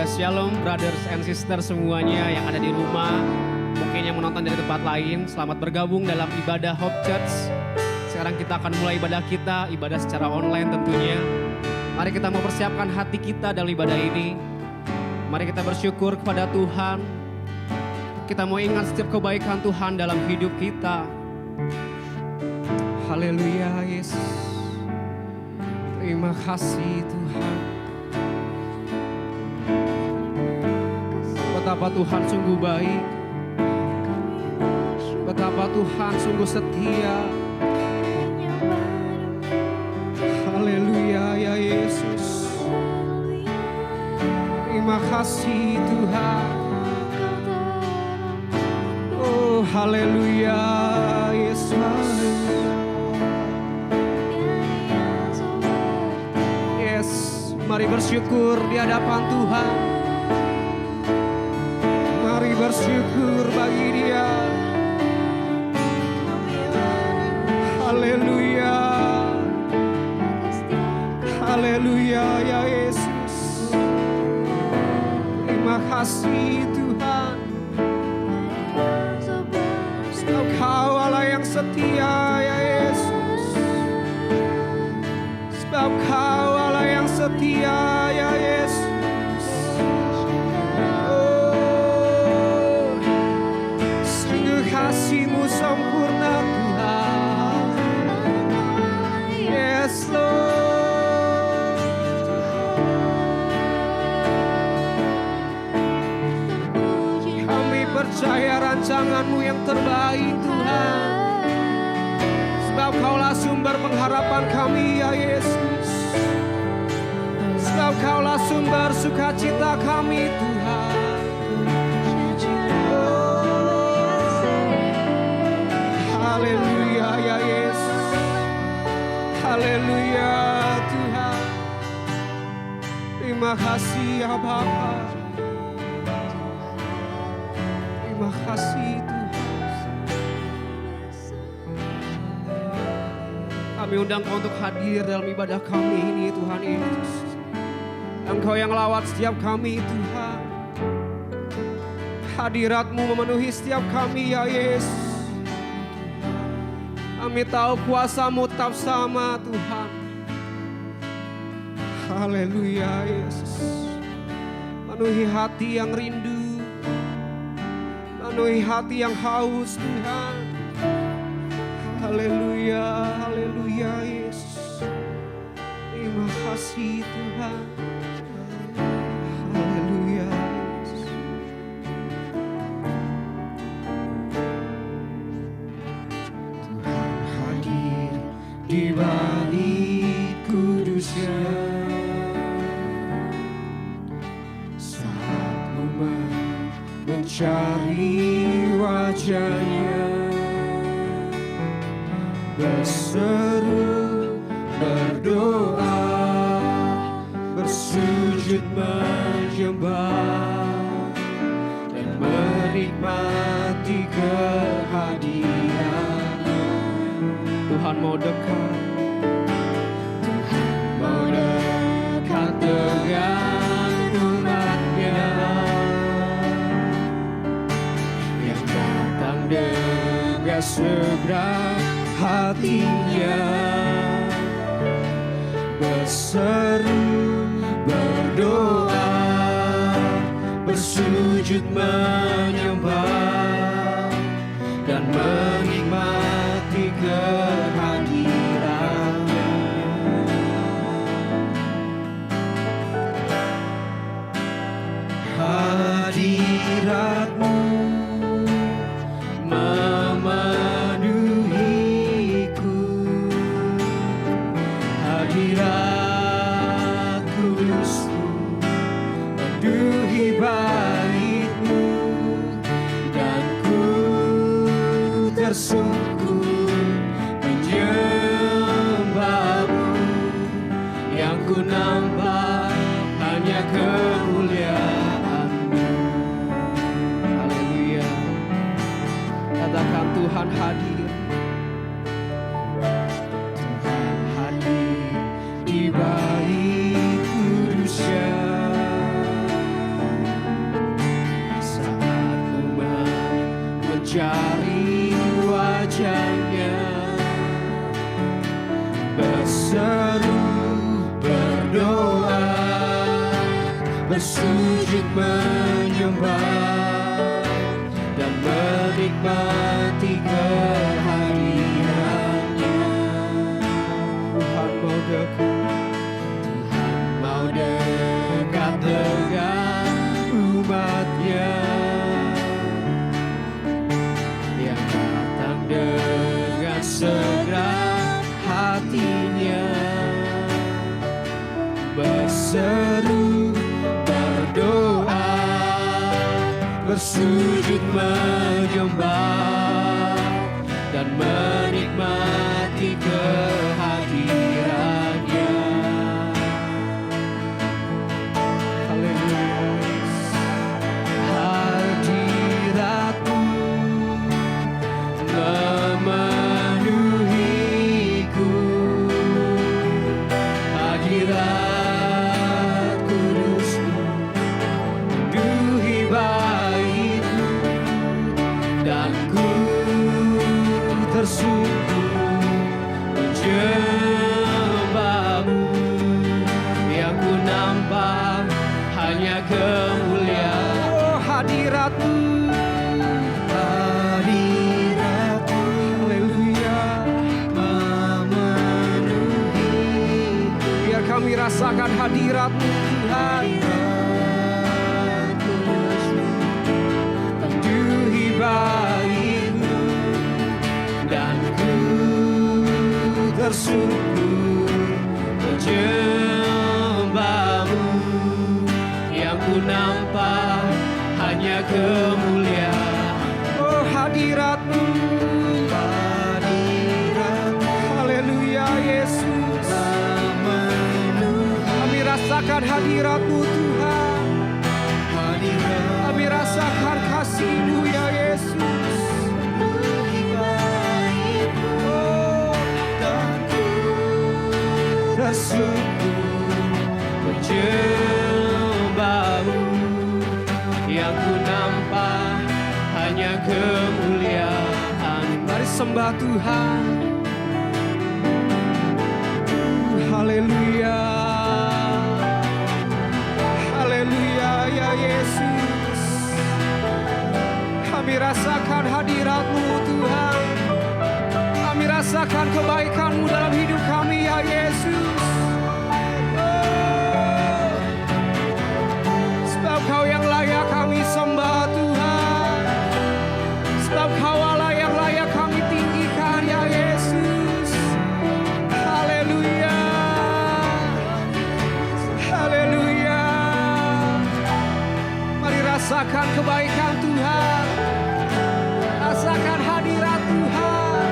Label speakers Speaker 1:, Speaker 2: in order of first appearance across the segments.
Speaker 1: Shalom brothers and sisters semuanya yang ada di rumah, mungkin yang menonton dari tempat lain. Selamat bergabung dalam ibadah Hope Church. Sekarang kita akan mulai ibadah kita, ibadah secara online tentunya. Mari kita mempersiapkan hati kita dalam ibadah ini. Mari kita bersyukur kepada Tuhan. Kita mau ingat setiap kebaikan Tuhan dalam hidup kita. Haleluya Yesus. Terima kasih Tuhan. Betapa Tuhan sungguh baik, betapa Tuhan sungguh setia. Haleluya ya Yesus. Terima kasih Tuhan. Oh haleluya Yesus. Yes, mari bersyukur di hadapan Tuhan. Bersyukur bagi Dia. Haleluya. Haleluya ya Yesus. Terima kasih Tuhan. Sebab Kau Allah yang setia ya Yesus. Sebab Kau Allah yang setia ya Yesus. Kasih-Mu sempurna Tuhan. Yes Lord. Kami percaya rancangan-Mu yang terbaik Tuhan. Sebab Kaulah sumber pengharapan kami ya Yesus. Sebab Kaulah sumber sukacita kami Tuhan. Haleluya ya Yesus. Haleluya Tuhan. Terima kasih ya Bapa. Terima kasih Tuhan. Kami undang Kau untuk hadir dalam ibadah kami ini Tuhan Yesus. Engkau yang lawat setiap kami Tuhan. Hadirat-Mu memenuhi setiap kami ya Yesus. Kami tahu kuasa-Mu tetap sama Tuhan. Haleluya Yesus. Penuhi hati yang rindu, penuhi hati yang haus Tuhan. Haleluya, haleluya Yesus. Terima kasih Tuhan. Haleluya Yesus. Tuhan hadir di bait kudus-Nya. Saat umat mencari wajah-Nya, berseru, berdoa, bersujud menyembah, dan menikmati kehadiran. Tuhan mau dekat, Tuhan mau dekat dengan umat-Nya yang datang dengan segera hatinya.
Speaker 2: bersujud menyembah dan menikmati kehadiran-Nya. Hadirat-Mu memenuhiku, hadirat kudus-Mu memenuhi bait-Mu, dan ku tersungkur menyembah-Mu. Yang ku nampak hanya kemuliaan-Mu. Haleluya. Katakan Tuhan hadir. Tuhan hadir di bait kudus-Nya. Saat umat mencari wajah-Nya, berseru, berdoa, bersujud menyembah dan menikmati kehadiran-Nya. Tuhan mau dekat, Tuhan mau dekat dengan umat-Nya yang datang dengan segera hatinya, berseru, berdoa, bersujud menyembah dan menikmati kehadiran-Nya. Haleluya. Hadirat-Mu memenuhiku, hadirat kudus-Mu memenuhi bait-Mu, dan ku tersungkur menyembah-Mu. Yang ku nampak hanya kemuliaan. Oh, hadirat-Mu, hadirat-Mu, haleluya, memenuhi. Biar kami rasakan hadirat-Mu, Tuhan. Memenuhi bait-Mu, dan ku tersungkur menyembah-Mu. Yang ku nampak hanya kemuliaan. Oh, hadirat-Mu, hadirat-Mu, haleluya Yesus. Kami rasakan hadirat-Mu Tuhan. Kami rasakan kasih-Mu ya Yesus. Oh, dan ku tersungkur menyembah-Mu. Yang ku nampak hanya kemuliaan. Mari sembah Tuhan. Haleluya, haleluya ya Yesus. Kami rasakan hadirat-Mu Tuhan. Kami rasakan kebaikan-Mu dalam hidup kami ya Yesus. Oh, sebab Kau yang layak kami sembah Tuhan. Sebab Kau Allah yang layak kami tinggikan ya Yesus. Haleluya, haleluya. Mari rasakan kebaikan Tuhan. Rasakan hadirat Tuhan.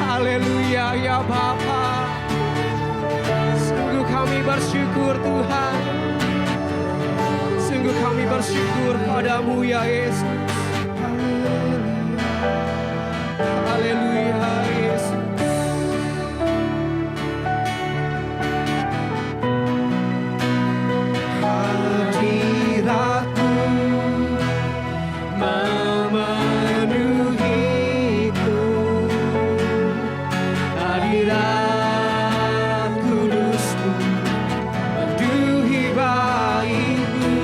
Speaker 2: Haleluya ya Bapa. Sungguh kami bersyukur Tuhan. Sungguh kami bersyukur padamu ya Yesus. Haleluya Yesus. Hadirat-Mu memenuhiku, hadirat kudus-Mu memenuhi bait-Mu,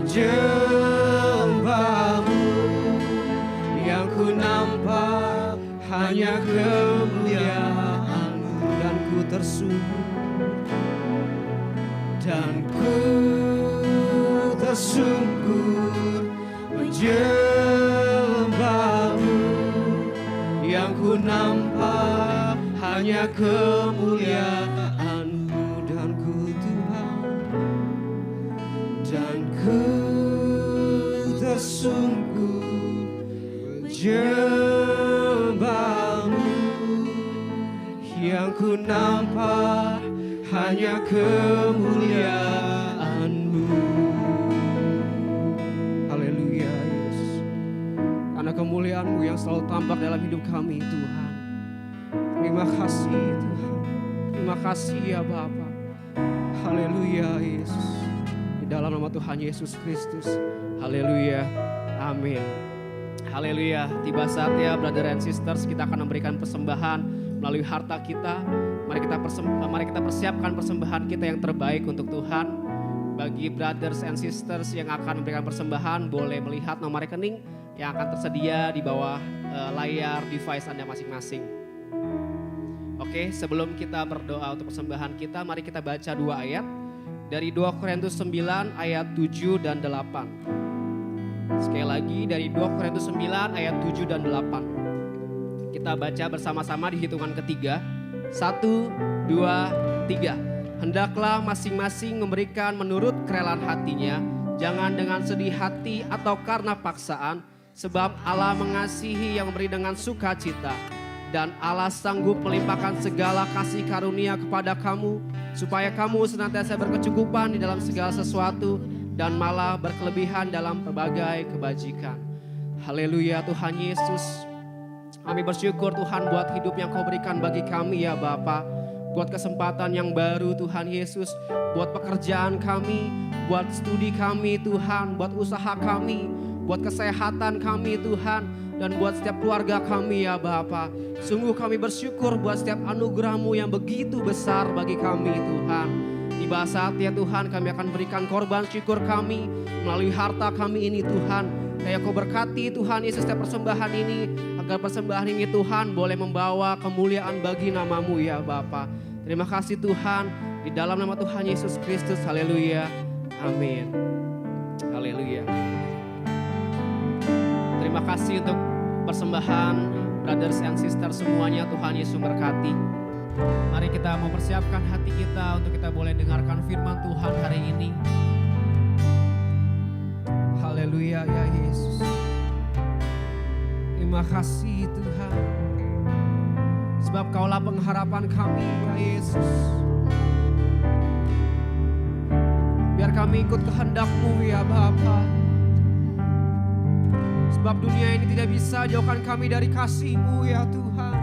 Speaker 2: menyembahmu. Yang ku nampak hanya kemuliaan-Mu, dan ku tersungkur, menyembahmu. Yang ku nampak hanya kemuliaan-Mu, dan ku Tuhan, dan ku tersungkur menyembahmu. Yang ku nampak hanya kemuliaan-Mu. Haleluya Yesus. Karena kemuliaan-Mu yang selalu tampak dalam hidup kami Tuhan. Terima kasih Tuhan. Terima kasih ya Bapa. Haleluya Yesus. Di dalam nama Tuhan Yesus Kristus. Haleluya. Amin. Haleluya. Tiba saatnya brother and sisters, kita akan memberikan persembahan melalui harta kita. Mari kita persiapkan persembahan kita yang terbaik untuk Tuhan. Bagi brothers and sisters yang akan memberikan persembahan, boleh melihat nomor rekening yang akan tersedia di bawah layar device Anda masing-masing. Oke, sebelum kita berdoa untuk persembahan kita, mari kita baca 2 ayat dari 2 Korintus 9 ayat 7 dan 8. Sekali lagi dari 2 Korintus 9 ayat 7 dan 8. Kita baca bersama-sama di hitungan ketiga. 1, 2, 3. Hendaklah masing-masing memberikan menurut kerelaan hatinya, jangan dengan sedih hati atau karena paksaan, sebab Allah mengasihi yang memberi dengan sukacita. Dan Allah sanggup melimpahkan segala kasih karunia kepada kamu, supaya kamu senantiasa berkecukupan di dalam segala sesuatu, dan malah berkelebihan dalam berbagai kebajikan. Haleluya Tuhan Yesus. Kami bersyukur Tuhan buat hidup yang Kau berikan bagi kami ya Bapa. Buat kesempatan yang baru Tuhan Yesus. Buat pekerjaan kami, buat studi kami Tuhan, buat usaha kami, buat kesehatan kami Tuhan, dan buat setiap keluarga kami ya Bapa. Sungguh kami bersyukur buat setiap anugerah-Mu yang begitu besar bagi kami Tuhan. Tiba saatnya Tuhan, kami akan berikan korban syukur kami melalui harta kami ini Tuhan. Kayak Kau berkati Tuhan Yesus setiap persembahan ini, agar persembahan ini Tuhan boleh membawa kemuliaan bagi nama-Mu ya Bapa. Terima kasih Tuhan, di dalam nama Tuhan Yesus Kristus. Haleluya. Amin. Haleluya. Terima kasih untuk persembahan brothers and sisters semuanya. Tuhan Yesus berkati. Mari kita mau persiapkan hati kita untuk kita boleh dengarkan firman Tuhan hari ini. Haleluya ya Yesus. Terima kasih Tuhan. Sebab Kaulah pengharapan kami ya Yesus. Biar kami ikut kehendak-Mu ya Bapa. Sebab dunia ini tidak bisa jauhkan kami dari kasih-Mu ya Tuhan.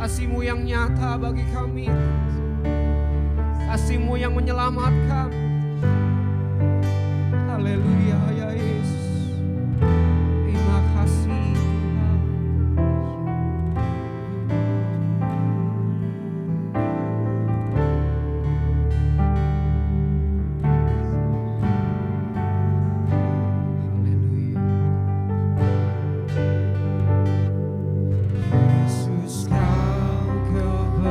Speaker 2: Kasih-Mu yang nyata bagi kami. Kasih-Mu yang menyelamatkan. Haleluya ya Yesus. Terima kasih Tuhan. Haleluya. Yesus Kau kebenaran.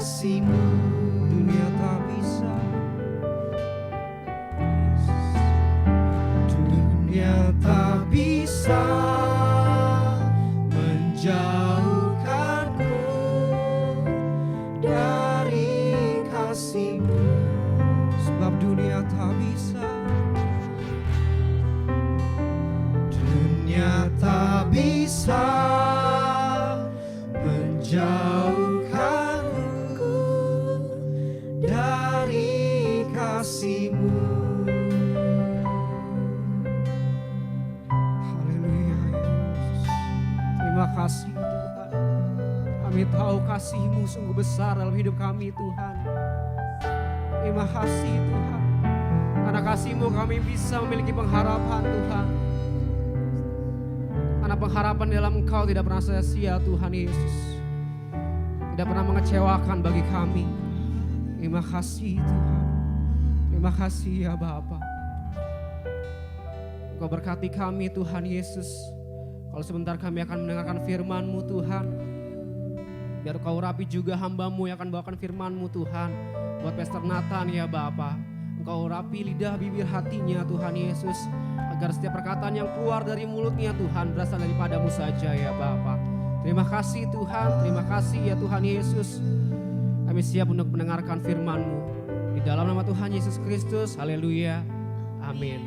Speaker 3: kasih-Mu.
Speaker 2: Dunia tak bisa,
Speaker 3: Dunia tak bisa menjauhkanku dari kasih-Mu.
Speaker 2: sebab dunia tak bisa,
Speaker 3: Dunia tak bisa menjauhkanku dari kasih-Mu.
Speaker 2: haleluya Yesus. Terima kasih Tuhan. Kami tahu kasih-Mu sungguh besar dalam hidup kami Tuhan. Terima kasih Tuhan. Karena kasih-Mu kami bisa memiliki pengharapan Tuhan. Karena pengharapan dalam Engkau tidak pernah sia-sia Tuhan Yesus. Tidak pernah mengecewakan bagi kami. Terima kasih Tuhan. Terima kasih ya Bapa. Engkau berkati kami Tuhan Yesus. Kalau sebentar kami akan mendengarkan firman-Mu Tuhan. Biar Kau urapi juga hamba-Mu yang akan bawakan firman-Mu Tuhan. Buat Pastor Nathan ya Bapa. Engkau urapi lidah bibir hatinya Tuhan Yesus. Agar setiap perkataan yang keluar dari mulutnya Tuhan berasal daripada-Mu saja ya Bapa. Terima kasih Tuhan, terima kasih ya Tuhan Yesus. Kami siap untuk mendengarkan firman-Mu. Di dalam nama Tuhan Yesus Kristus, haleluya, amin.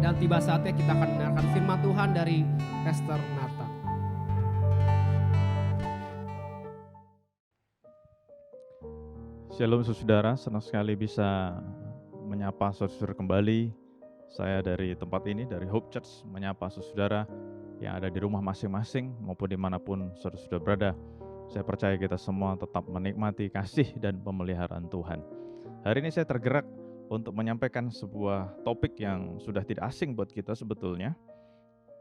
Speaker 2: Dan tiba saatnya kita akan mendengarkan firman Tuhan dari Pastor Nathan.
Speaker 4: Shalom saudara, senang sekali bisa menyapa saudara kembali. Saya dari tempat ini, dari Hope Church, menyapa saudara yang ada di rumah masing-masing maupun dimanapun saudara berada. Saya percaya kita semua tetap menikmati kasih dan pemeliharaan Tuhan. Hari ini saya tergerak untuk menyampaikan sebuah topik yang sudah tidak asing buat kita sebetulnya.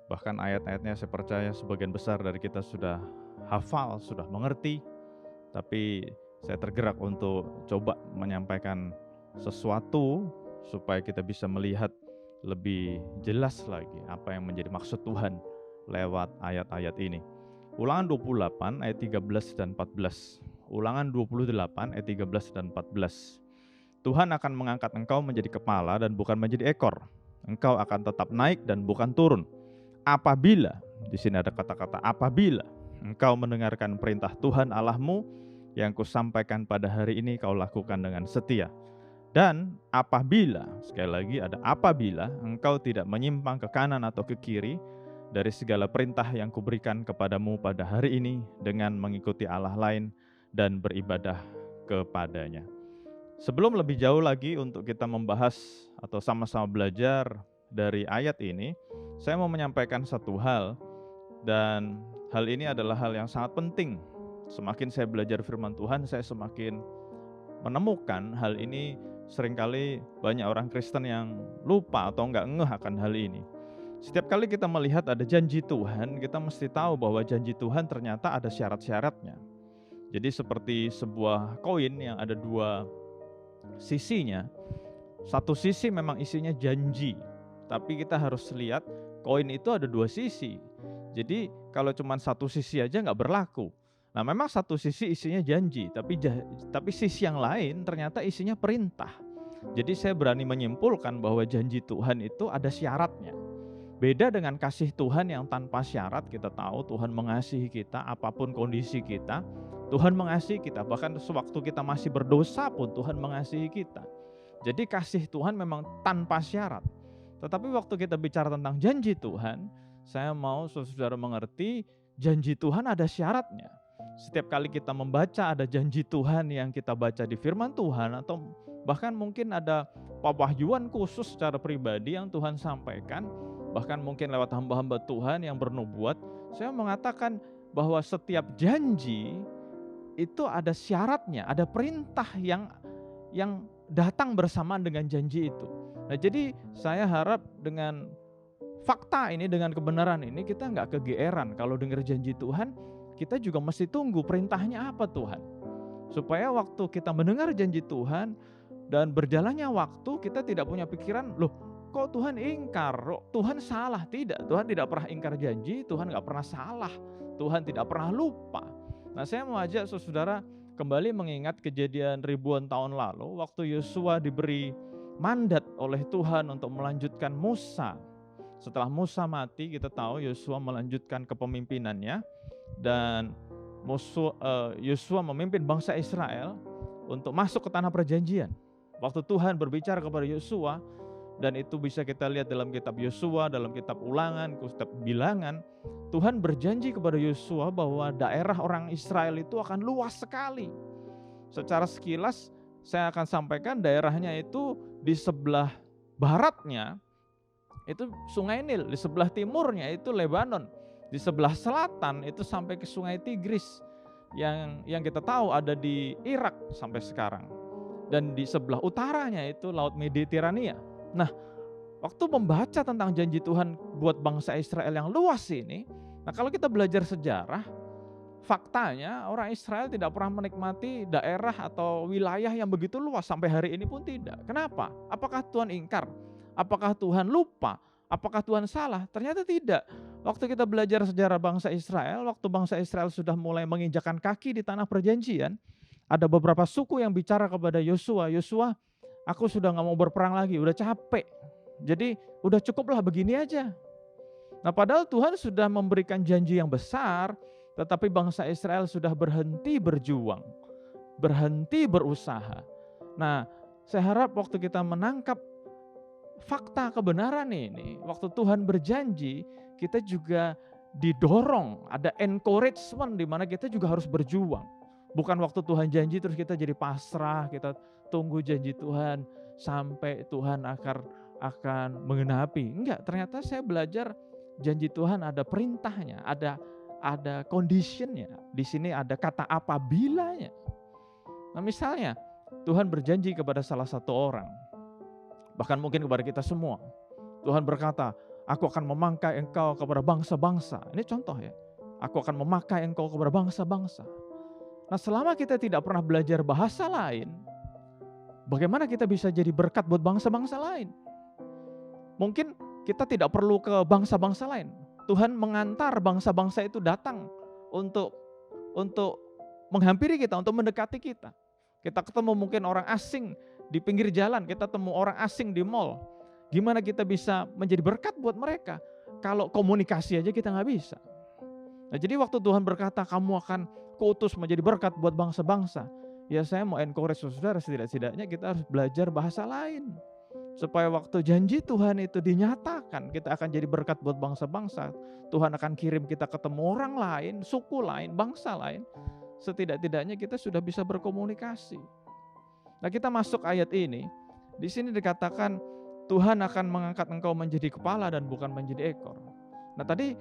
Speaker 4: Bahkan ayat-ayatnya saya percaya sebagian besar dari kita sudah hafal, sudah mengerti. Tapi saya tergerak untuk coba menyampaikan sesuatu supaya kita bisa melihat lebih jelas lagi apa yang menjadi maksud Tuhan lewat ayat-ayat ini. Ulangan 28 ayat 13 dan 14. Ulangan 28 ayat 13 dan 14. Tuhan akan mengangkat engkau menjadi kepala dan bukan menjadi ekor. Engkau akan tetap naik dan bukan turun. Apabila, di sini ada kata-kata apabila engkau mendengarkan perintah Tuhan Allahmu yang kusampaikan pada hari ini kau lakukan dengan setia. Dan apabila, sekali lagi ada apabila engkau tidak menyimpang ke kanan atau ke kiri dari segala perintah yang kuberikan kepadamu pada hari ini dengan mengikuti Allah lain dan beribadah kepadanya. Sebelum lebih jauh lagi untuk kita membahas atau sama-sama belajar dari ayat ini, saya mau menyampaikan satu hal, dan hal ini adalah hal yang sangat penting. Semakin saya belajar firman Tuhan, saya semakin menemukan hal ini. Seringkali banyak orang Kristen yang lupa atau nggak ngeh akan hal ini. Setiap kali kita melihat ada janji Tuhan, kita mesti tahu bahwa janji Tuhan ternyata ada syarat-syaratnya. Jadi seperti sebuah koin yang ada dua sisinya. Satu sisi memang isinya janji, tapi kita harus lihat koin itu ada dua sisi. Jadi kalau cuma satu sisi aja nggak berlaku. Nah memang satu sisi isinya janji, tapi sisi yang lain ternyata isinya perintah. Jadi saya berani menyimpulkan bahwa janji Tuhan itu ada syaratnya. Beda dengan kasih Tuhan yang tanpa syarat. Kita tahu Tuhan mengasihi kita apapun kondisi kita. Tuhan mengasihi kita, bahkan sewaktu kita masih berdosa pun Tuhan mengasihi kita. Jadi kasih Tuhan memang tanpa syarat. Tetapi waktu kita bicara tentang janji Tuhan, saya mau saudara mengerti janji Tuhan ada syaratnya. Setiap kali kita membaca ada janji Tuhan yang kita baca di firman Tuhan, atau bahkan mungkin ada pewahyuan khusus secara pribadi yang Tuhan sampaikan, bahkan mungkin lewat hamba-hamba Tuhan yang bernubuat, saya mengatakan bahwa setiap janji itu ada syaratnya, ada perintah yang datang bersamaan dengan janji itu. Nah jadi saya harap dengan fakta ini, dengan kebenaran ini, kita nggak kegeeran kalau dengar janji Tuhan. Kita juga mesti tunggu perintahnya apa Tuhan. Supaya waktu kita mendengar janji Tuhan dan berjalannya waktu, kita tidak punya pikiran, loh kok Tuhan ingkar, Tuhan salah. Tidak, Tuhan tidak pernah ingkar janji, Tuhan gak pernah salah, Tuhan tidak pernah lupa. Nah saya mau ajak saudara kembali mengingat kejadian ribuan tahun lalu waktu Yosua diberi mandat oleh Tuhan untuk melanjutkan Musa. Setelah Musa mati, kita tahu Yosua melanjutkan kepemimpinannya dan Yosua memimpin bangsa Israel untuk masuk ke tanah perjanjian. Waktu Tuhan berbicara kepada Yosua, dan itu bisa kita lihat dalam kitab Yosua, dalam kitab Ulangan, kitab Bilangan, Tuhan berjanji kepada Yosua bahwa daerah orang Israel itu akan luas sekali. Secara sekilas saya akan sampaikan daerahnya itu di sebelah baratnya itu Sungai Nil, di sebelah timurnya itu Lebanon, di sebelah selatan itu sampai ke Sungai Tigris yang kita tahu ada di Irak sampai sekarang, dan di sebelah utaranya itu Laut Mediterania. Nah, waktu membaca tentang janji Tuhan buat bangsa Israel yang luas ini, nah kalau kita belajar sejarah, faktanya orang Israel tidak pernah menikmati daerah atau wilayah yang begitu luas sampai hari ini pun tidak. Kenapa? Apakah Tuhan ingkar? Apakah Tuhan lupa? Apakah Tuhan salah? Ternyata tidak. Waktu kita belajar sejarah bangsa Israel, waktu bangsa Israel sudah mulai menginjakan kaki di tanah perjanjian, ada beberapa suku yang bicara kepada Yosua, Yosua, aku sudah gak mau berperang lagi, udah capek. Jadi udah cukuplah begini aja. Nah padahal Tuhan sudah memberikan janji yang besar, tetapi bangsa Israel sudah berhenti berjuang, berhenti berusaha. Nah saya harap waktu kita menangkap fakta kebenaran ini, waktu Tuhan berjanji, kita juga didorong, ada encouragement di mana kita juga harus berjuang. Bukan waktu Tuhan janji terus kita jadi pasrah, kita tunggu janji Tuhan sampai Tuhan akan menggenapi. Enggak, ternyata saya belajar janji Tuhan ada perintahnya, ada conditionnya. Di sini ada kata apabilanya. Nah misalnya Tuhan berjanji kepada salah satu orang, bahkan mungkin kepada kita semua. Tuhan berkata, aku akan memakai engkau kepada bangsa-bangsa. Ini contoh ya. Aku akan memakai engkau kepada bangsa-bangsa. Nah selama kita tidak pernah belajar bahasa lain, bagaimana kita bisa jadi berkat buat bangsa-bangsa lain? Mungkin kita tidak perlu ke bangsa-bangsa lain. Tuhan mengantar bangsa-bangsa itu datang untuk menghampiri kita, untuk mendekati kita. Kita ketemu mungkin orang asing di pinggir jalan, kita temu orang asing di mall. Gimana kita bisa menjadi berkat buat mereka? Kalau komunikasi aja kita nggak bisa. Nah, jadi waktu Tuhan berkata kamu akan kuutus menjadi berkat buat bangsa-bangsa, ya saya mau encourage saudara, setidak-tidaknya kita harus belajar bahasa lain. Supaya waktu janji Tuhan itu dinyatakan, kita akan jadi berkat buat bangsa-bangsa. Tuhan akan kirim kita ketemu orang lain, suku lain, bangsa lain. Setidak-tidaknya kita sudah bisa berkomunikasi. Nah kita masuk ayat ini, di sini dikatakan Tuhan akan mengangkat engkau menjadi kepala dan bukan menjadi ekor. Nah tadi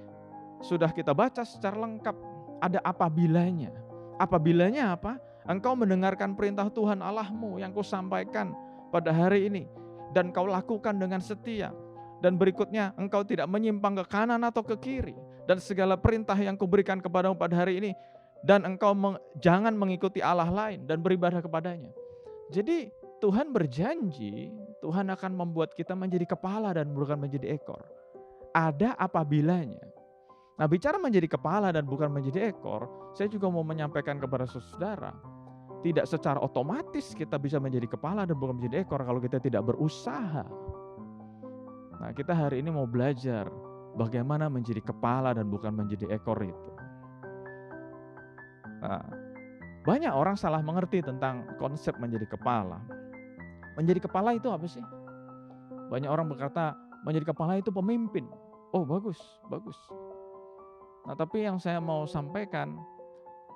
Speaker 4: sudah kita baca secara lengkap, ada apabilanya. Apabilanya apa? Engkau mendengarkan perintah Tuhan Allahmu yang kusampaikan pada hari ini, dan kau lakukan dengan setia. Dan berikutnya, engkau tidak menyimpang ke kanan atau ke kiri. Dan segala perintah yang kuberikan kepadamu pada hari ini, dan engkau jangan mengikuti Allah lain dan beribadah kepadanya. Jadi Tuhan berjanji, Tuhan akan membuat kita menjadi kepala dan bukan menjadi ekor. Ada apabilanya. Nah bicara menjadi kepala dan bukan menjadi ekor, saya juga mau menyampaikan kepada saudara, tidak secara otomatis kita bisa menjadi kepala dan bukan menjadi ekor kalau kita tidak berusaha. Nah kita hari ini mau belajar bagaimana menjadi kepala dan bukan menjadi ekor itu. Nah, banyak orang salah mengerti tentang konsep menjadi kepala. Menjadi kepala itu apa sih? Banyak orang berkata menjadi kepala itu pemimpin. Oh bagus, bagus. Nah tapi yang saya mau sampaikan,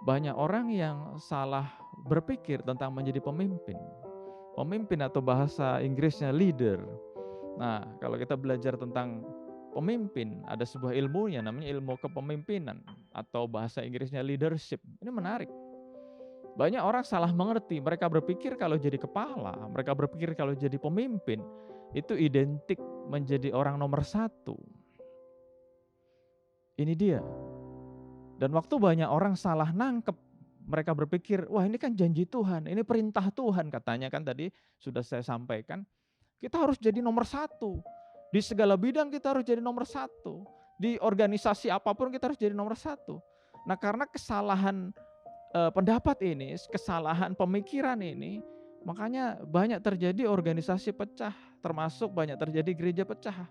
Speaker 4: banyak orang yang salah berpikir tentang menjadi pemimpin. Pemimpin atau bahasa Inggrisnya leader. Nah kalau kita belajar tentang pemimpin, ada sebuah ilmunya namanya ilmu kepemimpinan atau bahasa Inggrisnya leadership. Ini menarik. Banyak orang salah mengerti, mereka berpikir kalau jadi kepala, mereka berpikir kalau jadi pemimpin, itu identik menjadi orang nomor satu. Ini dia. Dan waktu banyak orang salah nangkep, mereka berpikir, wah ini kan janji Tuhan, ini perintah Tuhan katanya kan tadi sudah saya sampaikan. Kita harus jadi nomor satu. Di segala bidang kita harus jadi nomor satu. Di organisasi apapun kita harus jadi nomor satu. Nah karena kesalahan pendapat ini, kesalahan pemikiran ini, makanya banyak terjadi organisasi pecah, termasuk banyak terjadi gereja pecah.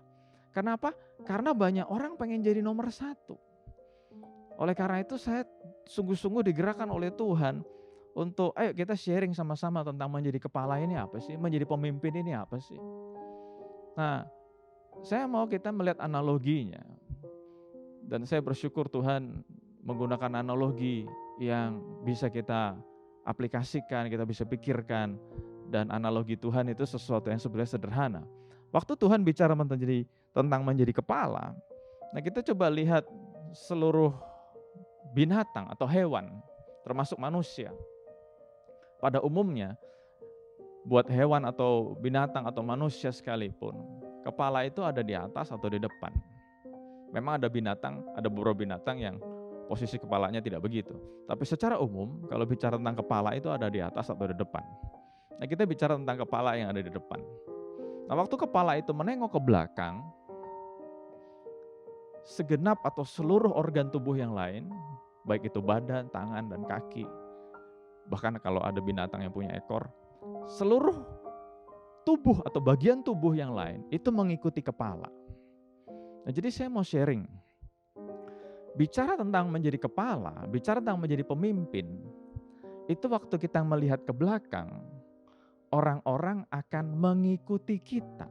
Speaker 4: Kenapa? Karena banyak orang pengen jadi nomor satu. Oleh karena itu saya sungguh-sungguh digerakkan oleh Tuhan untuk ayo kita sharing sama-sama tentang menjadi kepala ini apa sih, menjadi pemimpin ini apa sih. Nah, saya mau kita melihat analoginya. Dan saya bersyukur Tuhan menggunakan analogi yang bisa kita aplikasikan, kita bisa pikirkan. Dan analogi Tuhan itu sesuatu yang sebenarnya sederhana. Waktu Tuhan bicara tentang menjadi kepala, nah kita coba lihat seluruh binatang atau hewan, termasuk manusia. Pada umumnya, buat hewan atau binatang atau manusia sekalipun, kepala itu ada di atas atau di depan. Memang ada beberapa binatang yang posisi kepalanya tidak begitu. Tapi secara umum, kalau bicara tentang kepala itu ada di atas atau di depan. Nah, kita bicara tentang kepala yang ada di depan. Nah, waktu kepala itu menengok ke belakang, segenap atau seluruh organ tubuh yang lain, baik itu badan, tangan, dan kaki, bahkan kalau ada binatang yang punya ekor, seluruh tubuh atau bagian tubuh yang lain itu mengikuti kepala. Nah, jadi saya mau sharing. Bicara tentang menjadi kepala, bicara tentang menjadi pemimpin, itu waktu kita melihat ke belakang, orang-orang akan mengikuti kita.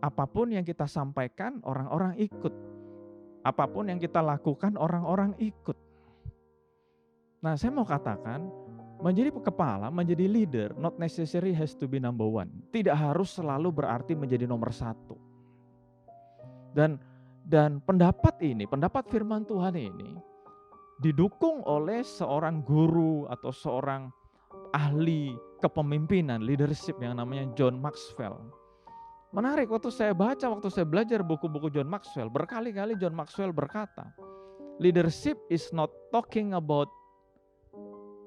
Speaker 4: Apapun yang kita sampaikan, orang-orang ikut. Apapun yang kita lakukan, orang-orang ikut. Nah, saya mau katakan, menjadi kepala, menjadi leader, not necessary has to be number one. Tidak harus selalu berarti menjadi nomor satu. Dan pendapat firman Tuhan ini didukung oleh seorang guru atau seorang ahli kepemimpinan, leadership yang namanya John Maxwell. Menarik, waktu saya belajar buku-buku John Maxwell, berkali-kali John Maxwell berkata, leadership is not talking about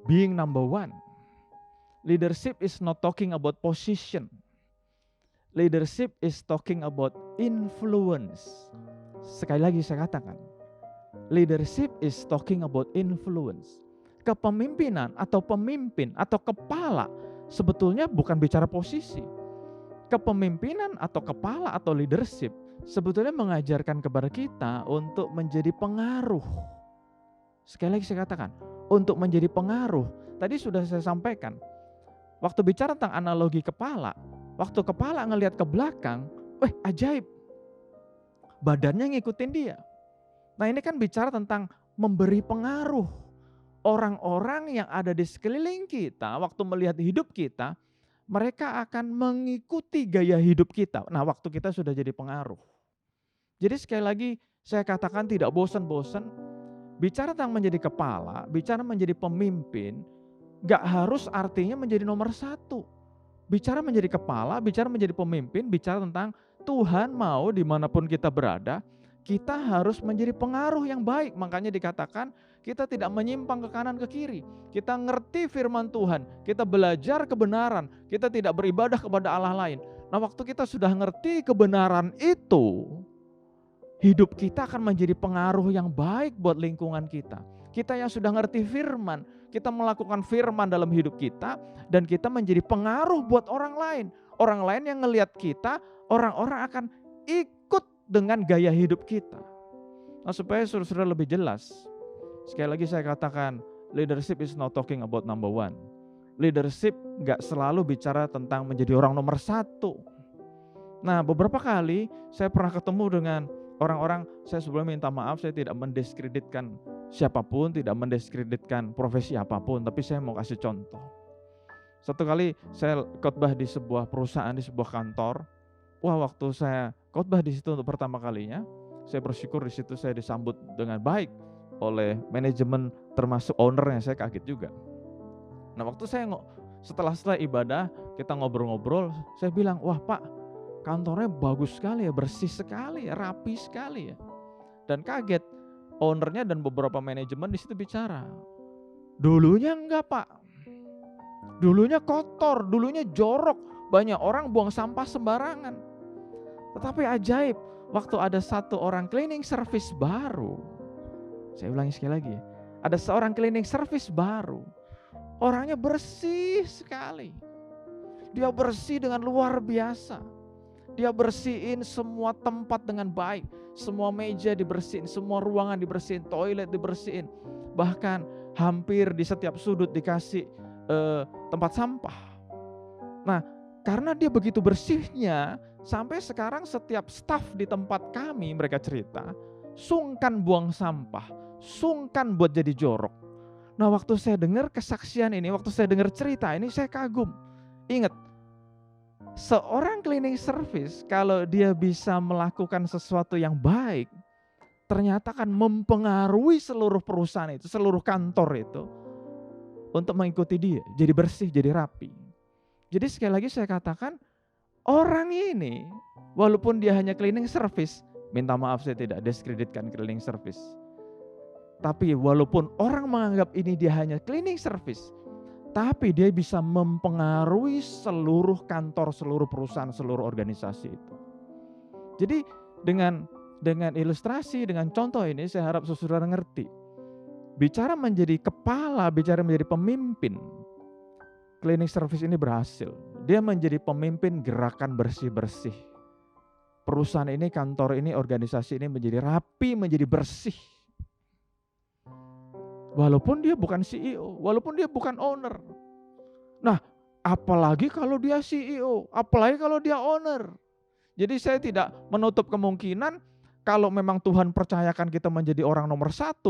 Speaker 4: being number one. Leadership is not talking about position. Leadership is talking about influence. Sekali lagi saya katakan, leadership is talking about influence. Kepemimpinan atau pemimpin atau kepala sebetulnya bukan bicara posisi. Kepemimpinan atau kepala atau leadership sebetulnya mengajarkan kepada kita untuk menjadi pengaruh. Sekali lagi saya katakan, untuk menjadi pengaruh. Tadi sudah saya sampaikan, waktu bicara tentang analogi kepala, waktu kepala ngelihat ke belakang, ajaib, badannya ngikutin dia. Nah, ini kan bicara tentang memberi pengaruh. Orang-orang yang ada di sekeliling kita, waktu melihat hidup kita, mereka akan mengikuti gaya hidup kita. Nah, waktu kita sudah jadi pengaruh. Jadi sekali lagi saya katakan tidak bosan-bosan, bicara tentang menjadi kepala, bicara menjadi pemimpin, gak harus artinya menjadi nomor satu. Bicara menjadi kepala, bicara menjadi pemimpin, bicara tentang Tuhan mau dimanapun kita berada, kita harus menjadi pengaruh yang baik. Makanya dikatakan kita tidak menyimpang ke kanan ke kiri. Kita ngerti firman Tuhan, kita belajar kebenaran, kita tidak beribadah kepada Allah lain. Nah, waktu kita sudah ngerti kebenaran itu, hidup kita akan menjadi pengaruh yang baik buat lingkungan kita. Kita yang sudah ngerti firman, kita melakukan firman dalam hidup kita, dan kita menjadi pengaruh buat orang lain. Orang lain yang ngelihat kita, orang-orang akan ikut dengan gaya hidup kita. Nah, supaya saudara lebih jelas, sekali lagi saya katakan, leadership is not talking about number one. Leadership gak selalu bicara tentang menjadi orang nomor satu. Nah, beberapa kali saya pernah ketemu dengan orang-orang, saya sebelumnya minta maaf, saya tidak mendiskreditkan siapapun, tidak mendiskreditkan profesi apapun, tapi saya mau kasih contoh. Satu kali saya khotbah di sebuah perusahaan, di sebuah kantor. Waktu saya khotbah di situ untuk pertama kalinya, saya bersyukur di situ saya disambut dengan baik oleh manajemen, termasuk ownernya. Saya kaget juga. Nah, waktu saya setelah ibadah kita ngobrol-ngobrol, saya bilang, wah Pak, kantornya bagus sekali ya, bersih sekali ya, rapi sekali ya. Dan kaget, ownernya dan beberapa manajemen di situ bicara, dulunya enggak Pak, dulunya kotor, dulunya jorok, banyak orang buang sampah sembarangan. Tetapi ajaib, waktu ada satu orang cleaning service baru, saya ulangi sekali lagi ya, Ada seorang cleaning service baru. Orangnya bersih sekali. Dia bersih dengan luar biasa. Dia bersihin semua tempat dengan baik. Semua meja dibersihin, semua ruangan dibersihin, toilet dibersihin. Bahkan hampir di setiap sudut dikasih tempat sampah. Nah, karena dia begitu bersihnya, sampai sekarang setiap staf di tempat kami, mereka cerita, sungkan buang sampah, sungkan buat jadi jorok. Nah, waktu saya dengar kesaksian ini, waktu saya dengar cerita ini, saya kagum. Ingat, seorang cleaning service kalau dia bisa melakukan sesuatu yang baik, ternyata akan mempengaruhi seluruh perusahaan itu, seluruh kantor itu untuk mengikuti dia, jadi bersih, jadi rapi. Jadi sekali lagi saya katakan, orang ini walaupun dia hanya cleaning service, minta maaf saya tidak diskreditkan cleaning service, tapi walaupun orang menganggap ini dia hanya cleaning service, tapi dia bisa mempengaruhi seluruh kantor, seluruh perusahaan, seluruh organisasi itu. Jadi dengan ilustrasi, dengan contoh ini saya harap saudara ngerti. Bicara menjadi kepala, bicara menjadi pemimpin, cleaning service ini berhasil. Dia menjadi pemimpin gerakan bersih-bersih. Perusahaan ini, kantor ini, organisasi ini menjadi rapi, menjadi bersih. Walaupun dia bukan CEO, walaupun dia bukan owner. Nah, apalagi kalau dia CEO, apalagi kalau dia owner. Jadi saya tidak menutup kemungkinan kalau memang Tuhan percayakan kita menjadi orang nomor 1,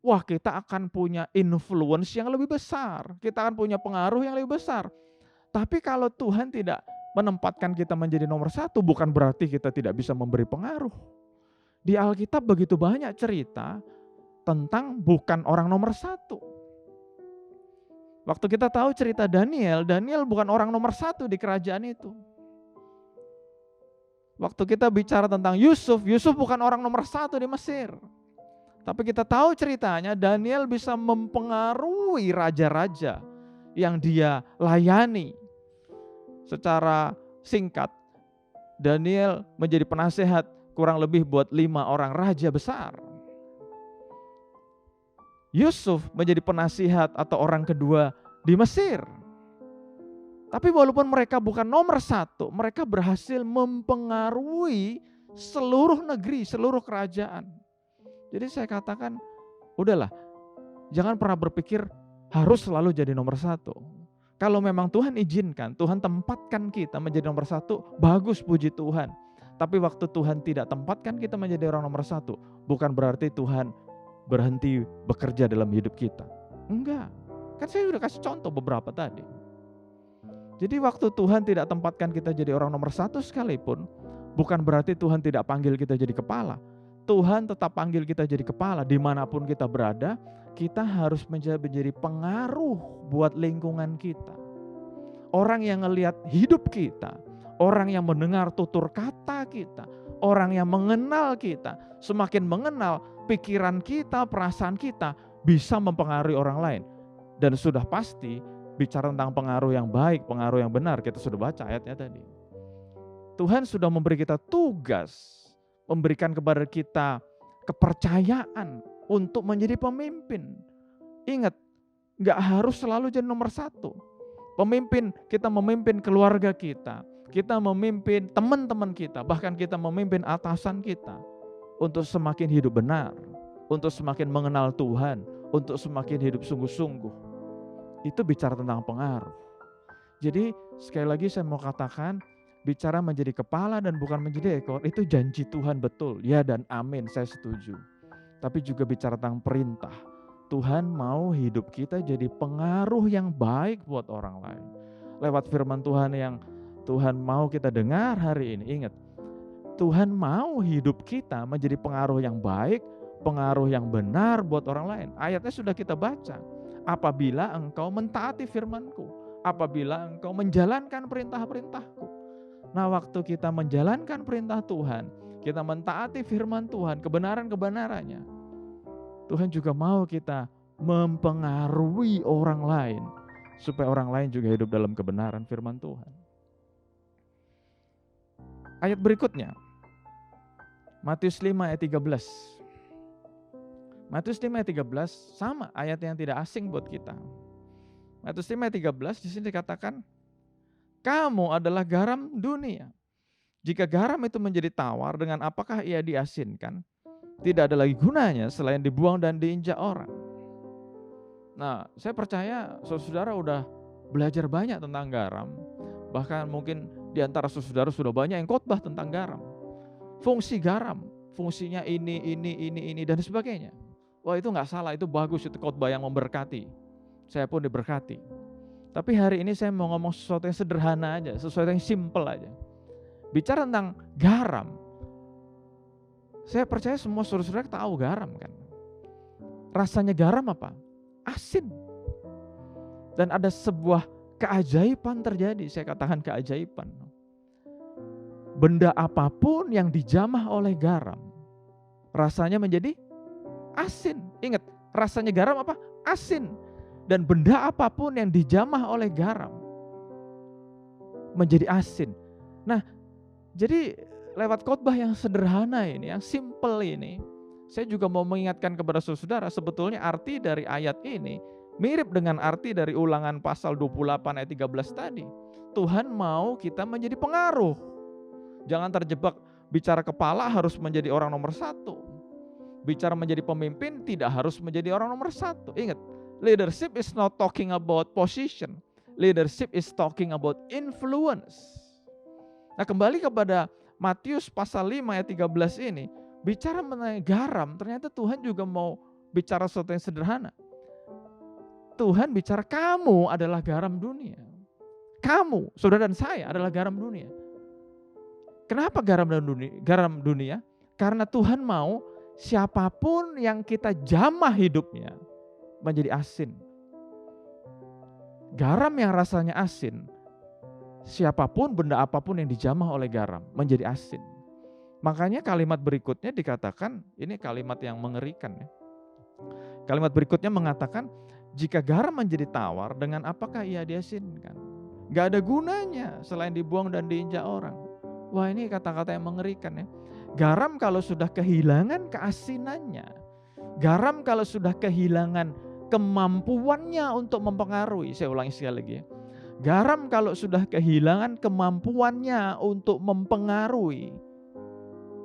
Speaker 4: wah kita akan punya influence yang lebih besar. Kita akan punya pengaruh yang lebih besar. Tapi kalau Tuhan tidak menempatkan kita menjadi nomor 1, bukan berarti kita tidak bisa memberi pengaruh. Di Alkitab begitu banyak cerita tentang bukan orang nomor 1. Waktu kita tahu cerita Daniel bukan orang nomor 1 di kerajaan itu. Waktu kita bicara tentang Yusuf bukan orang nomor 1 di Mesir. Tapi kita tahu ceritanya Daniel bisa mempengaruhi raja-raja yang dia layani. Secara singkat, Daniel menjadi penasehat kurang lebih buat 5 orang raja besar. Yusuf menjadi penasihat atau orang kedua di Mesir. Tapi walaupun mereka bukan nomor 1, mereka berhasil mempengaruhi seluruh negeri, seluruh kerajaan. Jadi saya katakan, udahlah, jangan pernah berpikir harus selalu jadi nomor 1. Kalau memang Tuhan izinkan, Tuhan tempatkan kita menjadi nomor 1, bagus, puji Tuhan. Tapi waktu Tuhan tidak tempatkan kita menjadi orang nomor 1, bukan berarti Tuhan berhenti bekerja dalam hidup kita. Enggak. Kan saya sudah kasih contoh beberapa tadi. Jadi waktu Tuhan tidak tempatkan kita jadi orang nomor 1 sekalipun, bukan berarti Tuhan tidak panggil kita jadi kepala. Tuhan tetap panggil kita jadi kepala. Dimanapun kita berada, kita harus menjadi pengaruh buat lingkungan kita. Orang yang ngelihat hidup kita, orang yang mendengar tutur kata kita, orang yang mengenal kita, semakin mengenal pikiran kita, perasaan kita bisa mempengaruhi orang lain. Dan sudah pasti bicara tentang pengaruh yang baik, pengaruh yang benar, kita sudah baca ayatnya tadi. Tuhan sudah memberi kita tugas, memberikan kepada kita kepercayaan untuk menjadi pemimpin. Ingat, gak harus selalu jadi nomor 1. Pemimpin, kita memimpin keluarga kita memimpin teman-teman kita, bahkan kita memimpin atasan kita untuk semakin hidup benar, untuk semakin mengenal Tuhan, untuk semakin hidup sungguh-sungguh. Itu bicara tentang pengaruh. Jadi sekali lagi saya mau katakan, bicara menjadi kepala dan bukan menjadi ekor, itu janji Tuhan betul. Ya dan amin, saya setuju. Tapi juga bicara tentang perintah. Tuhan mau hidup kita jadi pengaruh yang baik buat orang lain. Lewat firman Tuhan yang Tuhan mau kita dengar hari ini. Ingat, Tuhan mau hidup kita menjadi pengaruh yang baik, pengaruh yang benar buat orang lain. Ayatnya sudah kita baca. Apabila engkau mentaati firman-Ku, apabila engkau menjalankan perintah-perintah-Ku. Nah, waktu kita menjalankan perintah Tuhan, kita mentaati firman Tuhan, kebenaran-kebenarannya, Tuhan juga mau kita mempengaruhi orang lain, supaya orang lain juga hidup dalam kebenaran firman Tuhan. Ayat berikutnya, Matius 5 ayat 13. Matius 5 ayat 13 sama ayat yang tidak asing buat kita. Matius 5 ayat 13 di sini dikatakan, kamu adalah garam dunia. Jika garam itu menjadi tawar, dengan apakah ia diasinkan? Tidak ada lagi gunanya selain dibuang dan diinjak orang. Nah, saya percaya saudara udah belajar banyak tentang garam. Bahkan mungkin di antara saudara sudah banyak yang khotbah tentang garam. Fungsi garam, fungsinya ini dan sebagainya. Wah, itu nggak salah, itu bagus, itu khotbah yang memberkati. Saya pun diberkati. Tapi hari ini saya mau ngomong sesuatu yang sederhana aja, sesuatu yang simple aja. Bicara tentang garam, saya percaya semua saudara-saudara tahu garam kan. Rasanya garam apa? Asin. Dan ada sebuah keajaiban terjadi, saya katakan keajaiban. Benda apapun yang dijamah oleh garam, rasanya menjadi asin. Ingat, rasanya garam apa? Asin. Dan benda apapun yang dijamah oleh garam menjadi asin. Nah, jadi lewat khotbah yang sederhana ini, yang simple ini, saya juga mau mengingatkan kepada saudara, sebetulnya arti dari ayat ini mirip dengan arti dari Ulangan pasal 28 ayat 13 tadi. Tuhan mau kita menjadi pengaruh. Jangan terjebak bicara kepala harus menjadi orang nomor satu. Bicara menjadi pemimpin tidak harus menjadi orang nomor satu. Ingat, leadership is not talking about position. Leadership is talking about influence. Nah, kembali kepada Matius pasal 5 ayat 13 ini, bicara mengenai garam, ternyata Tuhan juga mau bicara sesuatu yang sederhana. Tuhan bicara kamu adalah garam dunia. Kamu, saudara dan saya adalah garam dunia. Kenapa garam dunia? Karena Tuhan mau siapapun yang kita jamah hidupnya menjadi asin. Garam yang rasanya asin, siapapun, benda apapun yang dijamah oleh garam menjadi asin. Makanya kalimat berikutnya dikatakan, ini kalimat yang mengerikan ya. Kalimat berikutnya mengatakan, jika garam menjadi tawar, dengan apakah ia diasinkan? Gak ada gunanya selain dibuang dan diinjak orang. Wah, ini kata-kata yang mengerikan ya. Garam kalau sudah kehilangan keasinannya, garam kalau sudah kehilangan kemampuannya untuk mempengaruhi, saya ulangi sekali lagi ya. Garam kalau sudah kehilangan kemampuannya untuk mempengaruhi,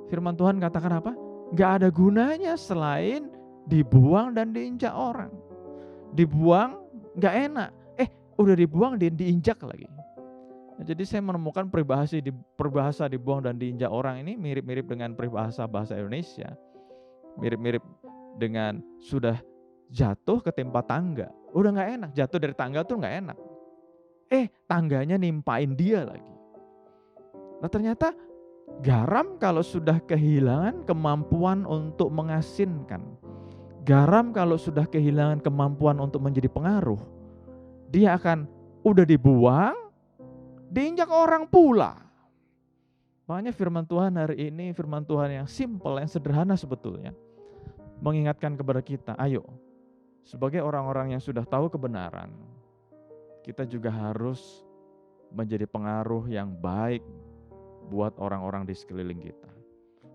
Speaker 4: firman Tuhan katakan apa? Gak ada gunanya selain dibuang dan diinjak orang. Dibuang gak enak, udah dibuang diinjak lagi. Nah, jadi saya menemukan peribahasa dibuang dan diinjak orang ini mirip-mirip dengan peribahasa bahasa Indonesia. Mirip-mirip dengan sudah jatuh ketimpa tangga. Udah gak enak, jatuh dari tangga tuh gak enak. Tangganya nimpain dia lagi. Nah, ternyata garam kalau sudah kehilangan kemampuan untuk mengasinkan, garam kalau sudah kehilangan kemampuan untuk menjadi pengaruh, dia akan udah dibuang, diinjak orang pula. Makanya firman Tuhan hari ini, firman Tuhan yang simple, yang sederhana sebetulnya, mengingatkan kepada kita, ayo, sebagai orang-orang yang sudah tahu kebenaran, kita juga harus menjadi pengaruh yang baik buat orang-orang di sekeliling kita.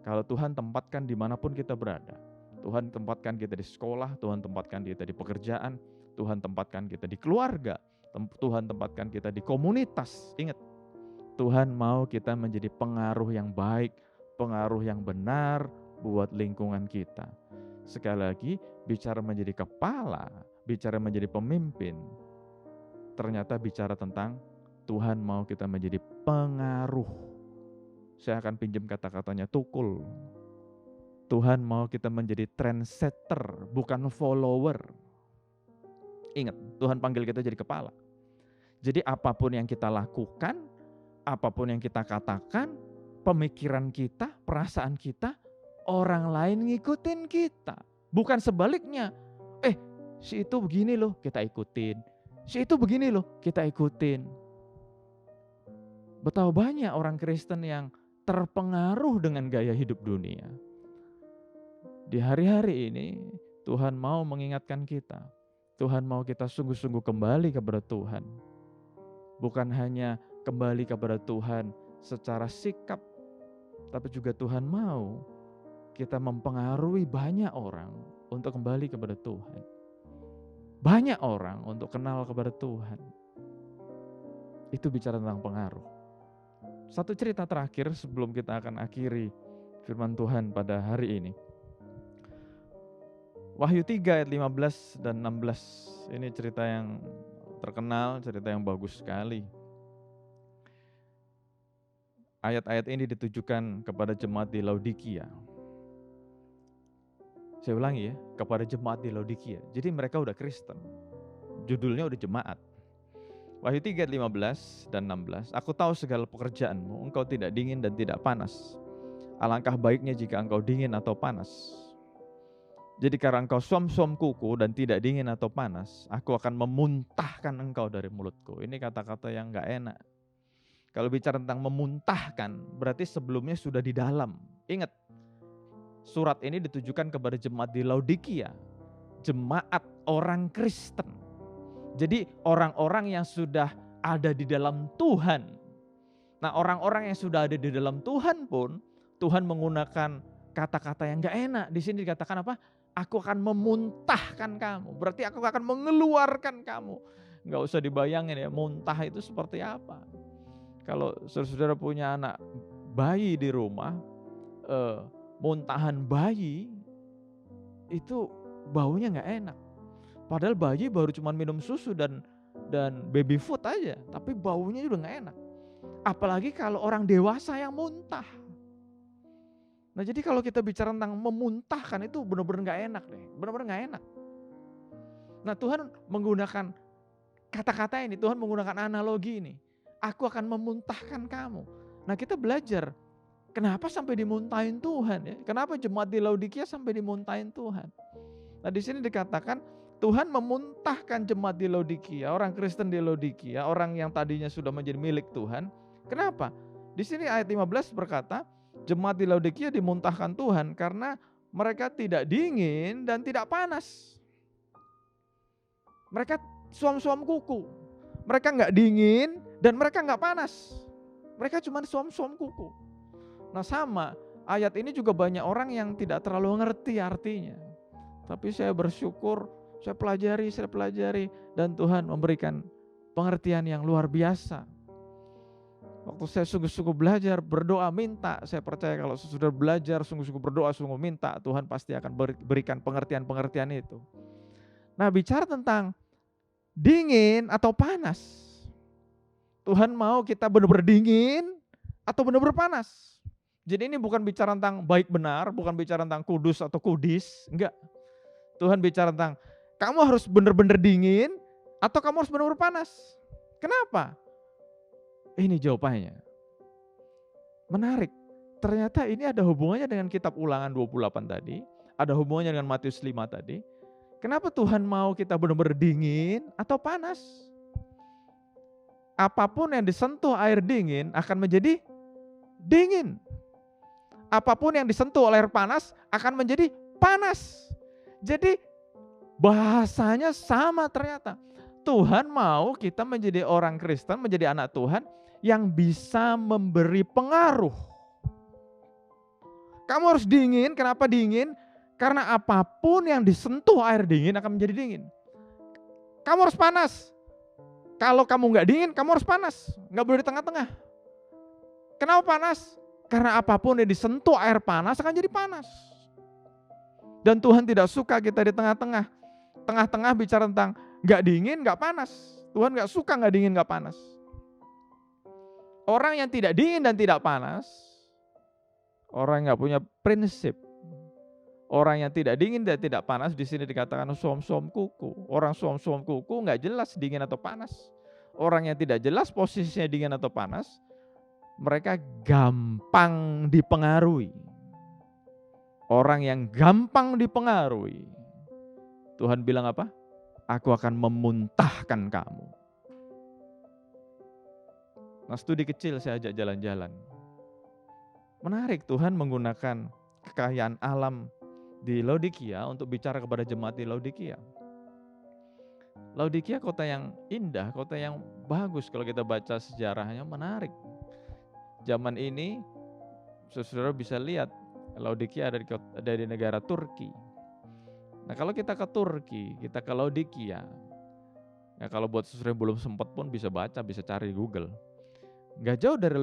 Speaker 4: Kalau Tuhan tempatkan dimanapun kita berada, Tuhan tempatkan kita di sekolah, Tuhan tempatkan kita di pekerjaan, Tuhan tempatkan kita di keluarga, Tuhan tempatkan kita di komunitas. Ingat, Tuhan mau kita menjadi pengaruh yang baik, pengaruh yang benar buat lingkungan kita. Sekali lagi, bicara menjadi kepala, bicara menjadi pemimpin, ternyata bicara tentang Tuhan mau kita menjadi pengaruh. Saya akan pinjam kata-katanya Tukul. Tuhan mau kita menjadi trendsetter, bukan follower. Ingat, Tuhan panggil kita jadi kepala. Jadi apapun yang kita lakukan, apapun yang kita katakan, pemikiran kita, perasaan kita, orang lain ngikutin kita. Bukan sebaliknya. Si itu begini loh, kita ikutin. Si itu begini loh, kita ikutin. Betapa banyak orang Kristen yang terpengaruh dengan gaya hidup dunia. Di hari-hari ini, Tuhan mau mengingatkan kita. Tuhan mau kita sungguh-sungguh kembali kepada Tuhan. Bukan hanya kembali kepada Tuhan secara sikap, tapi juga Tuhan mau kita mempengaruhi banyak orang untuk kembali kepada Tuhan. Banyak orang untuk kenal kepada Tuhan. Itu bicara tentang pengaruh. Satu cerita terakhir sebelum kita akan akhiri firman Tuhan pada hari ini. Wahyu 3 ayat 15 dan 16. Ini cerita yang terkenal, cerita yang bagus sekali. Ayat-ayat ini ditujukan kepada jemaat di Laodikia. Saya ulangi ya, kepada jemaat di Laodikia. Jadi mereka udah Kristen. Judulnya udah jemaat. Wahyu 3 ayat 15 dan 16. Aku tahu segala pekerjaanmu, engkau tidak dingin dan tidak panas. Alangkah baiknya jika engkau dingin atau panas. Jadi karena engkau suam-suam kuku dan tidak dingin atau panas, aku akan memuntahkan engkau dari mulutku. Ini kata-kata yang gak enak. Kalau bicara tentang memuntahkan, berarti sebelumnya sudah di dalam. Ingat, surat ini ditujukan kepada jemaat di Laodikia. Jemaat orang Kristen. Jadi orang-orang yang sudah ada di dalam Tuhan. Nah, orang-orang yang sudah ada di dalam Tuhan pun, Tuhan menggunakan kata-kata yang gak enak. Di sini dikatakan apa? Aku akan memuntahkan kamu. Berarti aku akan mengeluarkan kamu. Gak usah dibayangin ya, muntah itu seperti apa. Kalau saudara punya anak bayi di rumah, muntahan bayi itu baunya gak enak. Padahal bayi baru cuma minum susu dan baby food aja, tapi baunya udah gak enak. Apalagi kalau orang dewasa yang muntah. Nah jadi kalau kita bicara tentang memuntahkan itu benar-benar gak enak deh, benar-benar gak enak. Nah Tuhan menggunakan kata-kata ini, Tuhan menggunakan analogi ini. Aku akan memuntahkan kamu. Nah kita belajar, kenapa sampai dimuntahin Tuhan ya? Kenapa jemaat di Laodikia sampai dimuntahin Tuhan? Nah di sini dikatakan Tuhan memuntahkan jemaat di Laodikia, orang Kristen di Laodikia, orang yang tadinya sudah menjadi milik Tuhan. Kenapa? Di sini ayat 15 berkata, jemaat di Laodikia dimuntahkan Tuhan karena mereka tidak dingin dan tidak panas. Mereka suam-suam kuku. Mereka nggak dingin dan mereka nggak panas. Mereka cuma suam-suam kuku. Nah sama, ayat ini juga banyak orang yang tidak terlalu ngerti artinya. Tapi saya bersyukur, saya pelajari dan Tuhan memberikan pengertian yang luar biasa. Waktu saya sungguh-sungguh belajar, berdoa, minta, saya percaya kalau sudah belajar, sungguh-sungguh berdoa, sungguh minta, Tuhan pasti akan berikan pengertian-pengertian itu. Nah bicara tentang dingin atau panas, Tuhan mau kita benar-benar dingin atau benar-benar panas. Jadi ini bukan bicara tentang baik benar, bukan bicara tentang kudus atau kudis, enggak. Tuhan bicara tentang kamu harus benar-benar dingin atau kamu harus benar-benar panas. Kenapa? Ini jawabannya. Menarik. Ternyata ini ada hubungannya dengan kitab Ulangan 28 tadi, ada hubungannya dengan Matius 5 tadi. Kenapa Tuhan mau kita benar-benar dingin atau panas? Apapun yang disentuh air dingin akan menjadi dingin. Apapun yang disentuh oleh air panas akan menjadi panas. Jadi bahasanya sama ternyata. Tuhan mau kita menjadi orang Kristen, menjadi anak Tuhan yang bisa memberi pengaruh. Kamu harus dingin, kenapa dingin? Karena apapun yang disentuh air dingin akan menjadi dingin. Kamu harus panas. Kalau kamu nggak dingin, kamu harus panas. Nggak boleh di tengah-tengah. Kenapa panas? Karena apapun yang disentuh air panas akan jadi panas. Dan Tuhan tidak suka kita di tengah-tengah. Tengah-tengah bicara tentang nggak dingin, nggak panas. Tuhan nggak suka nggak dingin, nggak panas. Orang yang tidak dingin dan tidak panas, orang yang nggak punya prinsip. Orang yang tidak dingin dan tidak panas di sini dikatakan suam-suam kuku. Orang suam-suam kuku nggak jelas dingin atau panas. Orang yang tidak jelas posisinya dingin atau panas, mereka gampang dipengaruhi. Orang yang gampang dipengaruhi, Tuhan bilang apa? Aku akan memuntahkan kamu. Nah studi kecil saya ajak jalan-jalan. Menarik, Tuhan menggunakan kekayaan alam di Laodikia untuk bicara kepada jemaat di Laodikia. Laodikia kota yang indah, kota yang bagus kalau kita baca sejarahnya, menarik. Zaman ini saudara bisa lihat Laodikia ada di negara Turki. Nah kalau kita ke Turki, kita ke Laodikia, ya kalau buat saudara yang belum sempat pun bisa baca, bisa cari di Google. Gak jauh dari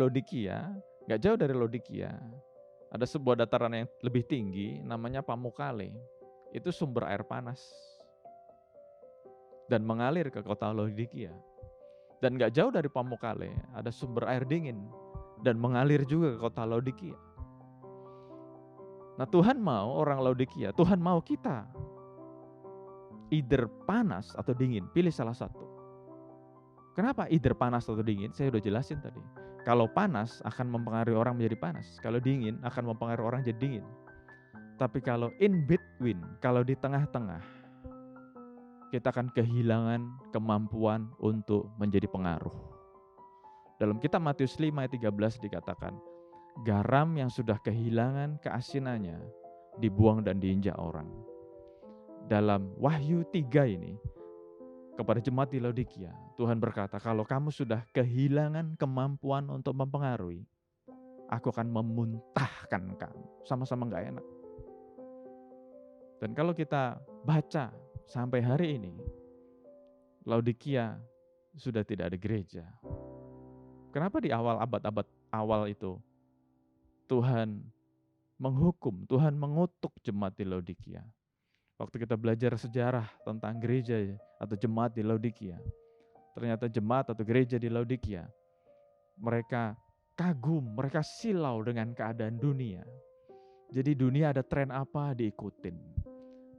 Speaker 4: Laodikia, ada sebuah dataran yang lebih tinggi namanya Pamukkale. Itu sumber air panas dan mengalir ke kota Laodikia. Dan gak jauh dari Pamukkale ada sumber air dingin dan mengalir juga ke kota Laodikia. Nah Tuhan mau orang Laodikia, Tuhan mau kita either panas atau dingin, pilih salah satu. Kenapa either panas atau dingin? Saya udah jelasin tadi. Kalau panas akan mempengaruhi orang menjadi panas, kalau dingin akan mempengaruhi orang jadi dingin. Tapi kalau in between, kalau di tengah-tengah, kita akan kehilangan kemampuan untuk menjadi pengaruh. Dalam kitab Matius 5 ayat 13 dikatakan, garam yang sudah kehilangan keasinannya dibuang dan diinjak orang. Dalam Wahyu 3 ini, kepada jemaat di Laodikia, Tuhan berkata, kalau kamu sudah kehilangan kemampuan untuk mempengaruhi, aku akan memuntahkan kamu. Sama-sama gak enak. Dan kalau kita baca sampai hari ini, Laodikia sudah tidak ada gereja. Kenapa di abad-abad awal itu Tuhan menghukum, Tuhan mengutuk jemaat di Laodikia? Waktu kita belajar sejarah tentang gereja atau jemaat di Laodikia, ternyata jemaat atau gereja di Laodikia, mereka kagum, mereka silau dengan keadaan dunia. Jadi dunia ada tren apa diikutin.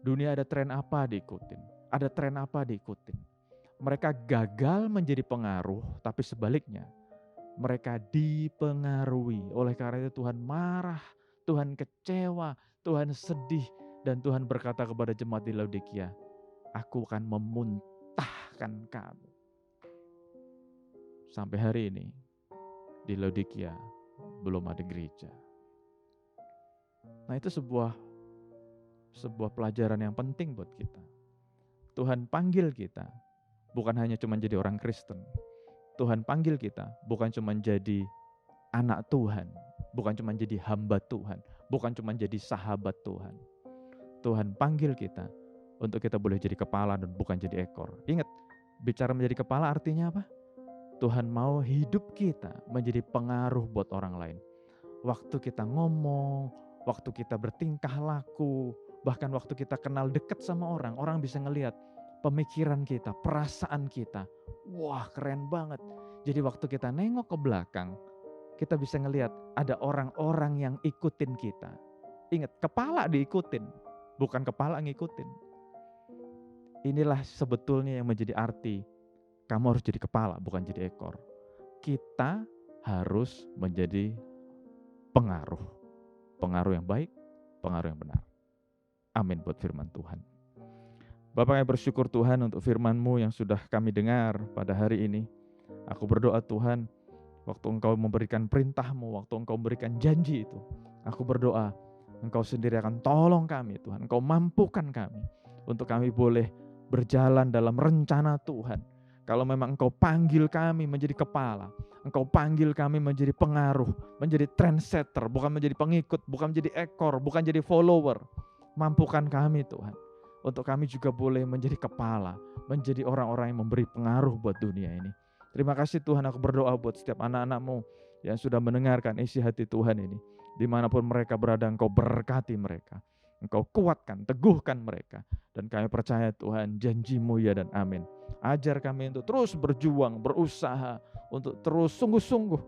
Speaker 4: Dunia ada tren apa diikutin. Ada tren apa diikutin. Mereka gagal menjadi pengaruh, tapi sebaliknya mereka dipengaruhi. Oleh karena itu Tuhan marah, Tuhan kecewa, Tuhan sedih. Dan Tuhan berkata kepada jemaat di Laodikia, aku akan memuntahkan kamu. Sampai hari ini di Laodikia belum ada gereja. Nah itu sebuah pelajaran yang penting buat kita. Tuhan panggil kita bukan hanya cuma jadi orang Kristen. Tuhan panggil kita bukan cuma jadi anak Tuhan, bukan cuma jadi hamba Tuhan, bukan cuma jadi sahabat Tuhan. Tuhan panggil kita untuk kita boleh jadi kepala dan bukan jadi ekor. Ingat, bicara menjadi kepala artinya apa? Tuhan mau hidup kita menjadi pengaruh buat orang lain. Waktu kita ngomong, waktu kita bertingkah laku, bahkan waktu kita kenal dekat sama orang, orang bisa ngelihat pemikiran kita, perasaan kita. Wah, keren banget. Jadi waktu kita nengok ke belakang, kita bisa ngelihat ada orang-orang yang ikutin kita. Ingat, kepala diikutin, bukan kepala ngikutin. Inilah sebetulnya yang menjadi arti kamu harus jadi kepala, bukan jadi ekor. Kita harus menjadi pengaruh. Pengaruh yang baik, pengaruh yang benar. Amin buat firman Tuhan. Bapak, kami bersyukur Tuhan untuk firman-Mu yang sudah kami dengar pada hari ini. Aku berdoa Tuhan, waktu Engkau memberikan perintah-Mu, waktu Engkau memberikan janji itu, aku berdoa Engkau sendiri akan tolong kami Tuhan. Engkau mampukan kami untuk kami boleh berjalan dalam rencana Tuhan. Kalau memang Engkau panggil kami menjadi kepala, Engkau panggil kami menjadi pengaruh, menjadi trendsetter, bukan menjadi pengikut, bukan menjadi ekor, bukan jadi follower. Mampukan kami Tuhan, untuk kami juga boleh menjadi kepala, menjadi orang-orang yang memberi pengaruh buat dunia ini. Terima kasih Tuhan, aku berdoa buat setiap anak-anak-Mu yang sudah mendengarkan isi hati Tuhan ini. Dimanapun mereka berada, Engkau berkati mereka. Engkau kuatkan, teguhkan mereka. Dan kami percaya Tuhan, janji-Mu ya dan amin. Ajar kami untuk terus berjuang, berusaha, untuk terus sungguh-sungguh.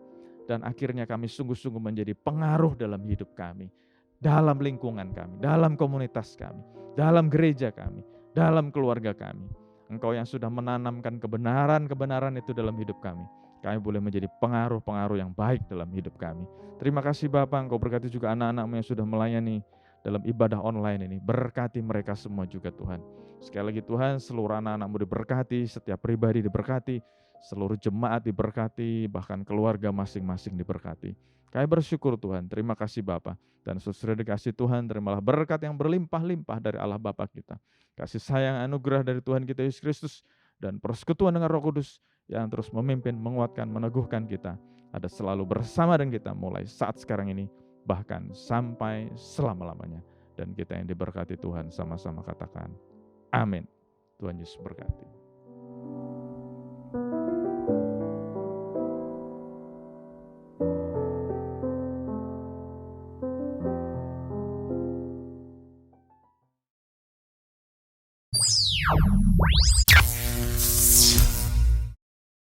Speaker 4: Dan akhirnya kami sungguh-sungguh menjadi pengaruh dalam hidup kami. Dalam lingkungan kami, dalam komunitas kami, dalam gereja kami, dalam keluarga kami. Engkau yang sudah menanamkan kebenaran-kebenaran itu dalam hidup kami. Kami boleh menjadi pengaruh-pengaruh yang baik dalam hidup kami. Terima kasih Bapak, Engkau berkati juga anak-anak-Mu yang sudah melayani dalam ibadah online ini. Berkati mereka semua juga Tuhan. Sekali lagi Tuhan, seluruh anak-anak-Mu diberkati, setiap pribadi diberkati, seluruh jemaat diberkati, bahkan keluarga masing-masing diberkati. Kami bersyukur Tuhan, terima kasih Bapa. Dan sesudah dikasih Tuhan, terimalah berkat yang berlimpah-limpah dari Allah Bapa kita. Kasih sayang anugerah dari Tuhan kita Yesus Kristus dan persekutuan dengan Roh Kudus yang terus memimpin, menguatkan, meneguhkan kita. Ada selalu bersama dengan kita mulai saat sekarang ini, bahkan sampai selama-lamanya. dan kita yang diberkati Tuhan sama-sama katakan amin. Tuhan Yesus berkati.